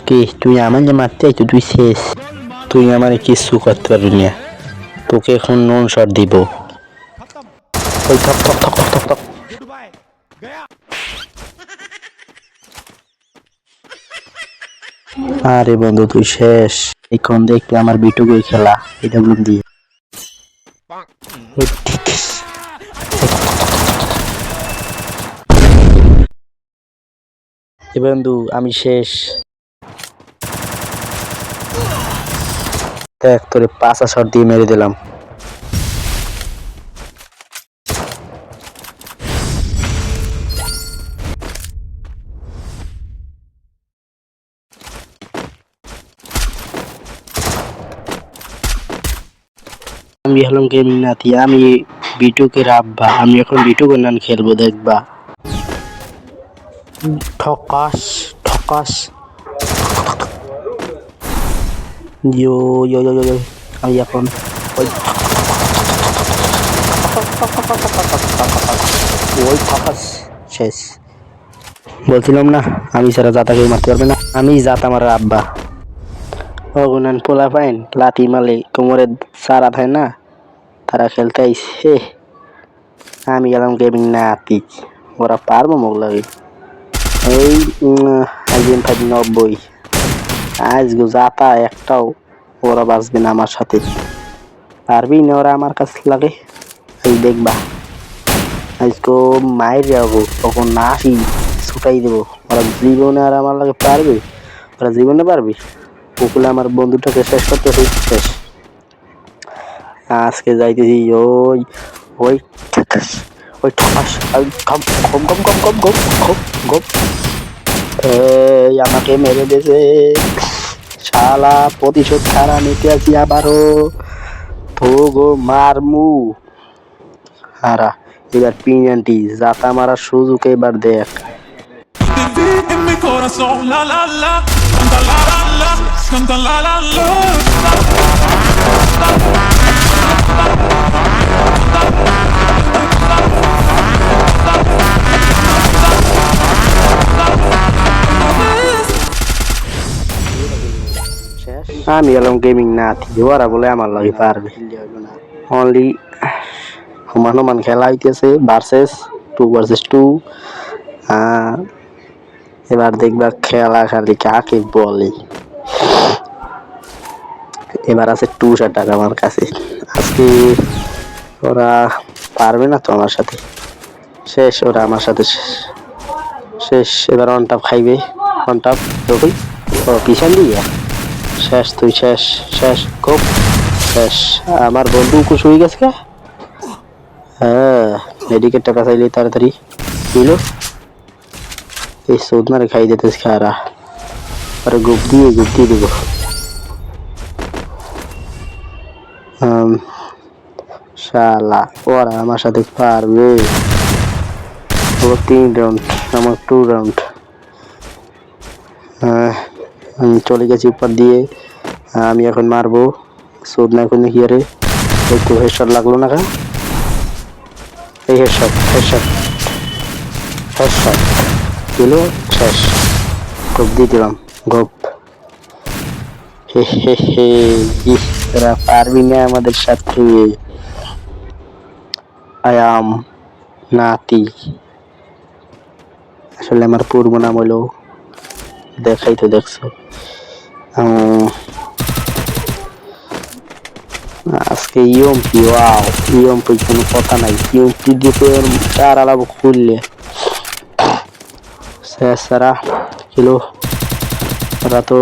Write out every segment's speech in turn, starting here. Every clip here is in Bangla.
কি তুই আমার যে মারতে আইতো তুই শেষ, তুই আমার কিছু করতে পারবি না, তোকে এখন নন শট দিব। ওই থক থক থক থক থক। আরে বন্ধু তুই শেষ, এখন দেখবি আমার বিটুকে খেলা, এটা বলুন দিয়ে বন্ধু আমি শেষ। দেখ তোরে 5 শট দিয়ে মেরে দিলাম। আমি হলাম গেমিং নাতি, আমি বিটুকে রাব্বা, আমি এখন বিটুকে নান খেলবো দেখবা। ঠকাস ঠকাস ইয়ো ইয়ো ইয়ো ইয়ো, আমি এখন ওই ঠকাস শেষ। বলছিলাম না আমি সারা জাতাকে মারতে পারবে না, আমি জাত আমার আব্বা। অগুনান পোলা পাইন লাতি মালে কোমরে সারা থাকে না, তারা খেলতে আইছে। আমি গেলাম গেমিং নাতি, ওরা পারবো মোক লাগে এই আইজেন 90 আজ গো জাতা একটাও ওরা বাঁচবে না আমার সাথে, পারবি না ওরা আমার কাছে লাগে। এই দেখবা আজকে মায়ের যাবো তখন না আসি ছুটাই দেবো, ওরা জীবনে আর আমার লাগে পারবে, ওরা জীবনে পারবি ওগুলো আমার বন্ধুটাকে শেষ করতেছি শেষ। আজকে যাইতেছি ওই ওই ওই ঠকাস গম গম গম গম গম গম গম গম, এই আমাকে মেরে দিয়েছে শালা, প্রতিশোধ খারা নিতে আছি আবারও তো গো মারমু। হারা এবার পিনান্টি জাতা মারার সুযোগ এবার দেখ। আমি এলাম গেমিং নাতি, ওরা বলে আমার লাগে পারবে। অনলি সমান সমান খেলা হইতেছে ভার্সেস 2 এবার দেখবা খেলা খালি কাকে বলে। এবার আছে 2 শট আমার কাছে, আজকে ওরা পারবে না তো আমার সাথে, শেষ ওরা আমার সাথে শেষ। এবার অন টাপ খাইবে, অন টাপ ওই ও পিছন দিয়ে শেষ, তুই শেষ শেষ খুব শেষ। আমার বন্ধু কুশ হয়ে গেছে কে, হ্যাঁ মেডিকেট টাকা চাইলে তাড়াতাড়ি দিল, এই সৌদনারে খাই দিতে খারা, আরে গুপ দিয়ে দেব। শালা ওরা আমার সাথে পারবে, ও 3 রাউন্ড আমার 2 রাউন্ড। আমি চলে গেছি উপর দিয়ে, আমি এখন মারবো সৌদনা এখন হিয়ারে একটু হেডশট লাগলো না কা, এই হেডশট হেডশট হেডশট দিল শেষ, গোপ দিয়ে দিলাম গোপ। হে হে হে তোরা পারবি না আমাদের সাথে, আই অ্যাম নাতি। আসলে আমার পূর্ব নাম হলো, দেখাই তো দেখছো। আজকে ইয়ম্পি, ওয়াও ইয়ম্পি কোনো কথা নাই, ইয়ম্পি দিয়ে চার আলাবো খুললে সারা কিলো, ওরা তো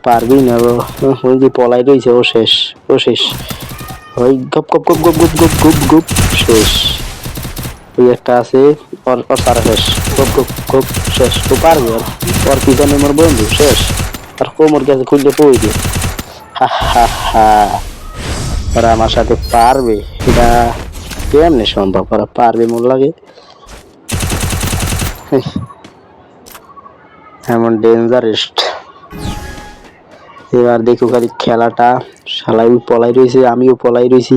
পারবেই না। ওই যে পলাই রয়েছে ও শেষ, ও শেষ, ওই গপ গপ গপ গপ গপ গপ গপ গপ শেষ। ওই একটা আছে ওর সারা শেষ, গপ গপ গপ শেষ। তো পারবে ওর পিছনে মোর বন্ধু শেষ, আর কোমর কাছে খুললে পড়ে দিয়ে হা হা হা। ওরা আমার সাথে পারবে, এটা কেমনে সম্ভব, ওরা পারবে মন লাগে এমন ডেঞ্জারেস্ট। এবার দেখো খালি খেলাটা, শালাই পলাই রয়েছে আমিও পলাই রয়েছি,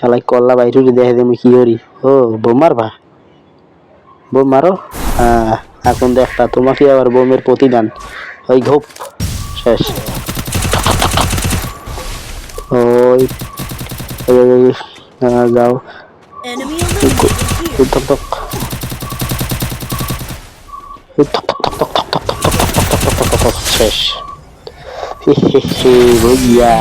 শালাই কল্লা বাইরে দেখে তুমি কি করি। ও বোম মারবা, বোম মারো। হ্যাঁ এখন দেখতা তোমাকে আবার বোমের প্রতিদান। ওই ঘোপ শেষ। ওই যাও Enemy eliminated here. থক থক শেষ। হে হে হে, বইয়া